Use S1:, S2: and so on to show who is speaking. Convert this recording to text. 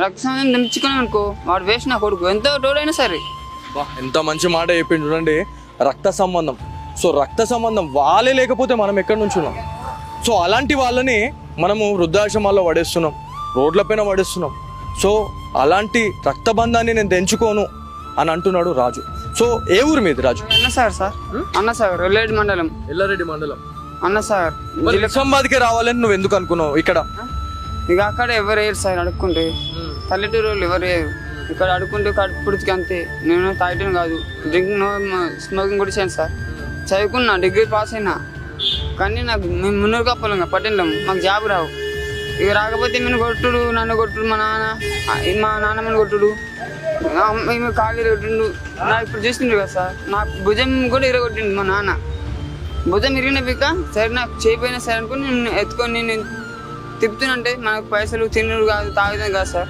S1: రక్త సంబంధం దించుకున్నాం అనుకో వాడు వేస్ట్ నా కొడుకు ఎంతో తోడైనా సరే.
S2: ఎంత మంచి మాట చెప్పిండు చూడండి, రక్త సంబంధం. సో రక్త సంబంధం వాళ్ళే లేకపోతే మనం ఎక్కడి నుంచి ఉన్నాం? సో అలాంటి వాళ్ళని మనము వృద్ధాశ్రమాల్లో పడేస్తున్నాం, రోడ్లపైన పడేస్తున్నాం. సో అలాంటి రక్తబంధాన్ని నేను తెంచుకోను అని అంటున్నాడు రాజు. సో ఏ ఊరు మీది రాజు?
S1: అన్నసాగర్
S2: ఎల్లారెడ్డి మండలం.
S1: అన్నసాగర్
S2: నిజామాబాద్కి రావాలని నువ్వు ఎందుకు అనుకున్నావు? ఇక్కడ
S1: ఇక అక్కడ ఎవరు వేయరు సార్ అడుక్కుంటే, పల్లెటూరు వాళ్ళు ఎవరు వేయరు. ఇక్కడ అడుక్కుంటే కడుపుడికి అంతే. నేను తాగటం కాదు, డ్రింకింగ్ స్మోకింగ్ కూడా చేయను సార్. చదువుకున్నా, డిగ్రీ పాస్ అయినా, కానీ నాకు మేము మున్నూరు కప్పలేం పట్టణంలో మాకు జాబ్ రావు. ఇక రాకపోతే నేను కొట్టుడు, నన్ను కొట్టుడు, మా నాన్నమ్మని కొట్టుడు, మేము కాళ్ళు ఇరగొట్టిండు. నాకు ఇప్పుడు చూస్తుండ్రు కదా సార్, నా భుజం కూడా ఇరగొట్టిండు మా నాన్న. భుజం ఇరిగిన పిక్క సరే నాకు చేయిపోయినా సరే అనుకుని నేను ఎత్తుకొని నేను తిప్పుతున్నంటే మనకు పైసలు తిన్నుడు కాదు తాగుతుంది కదా సార్.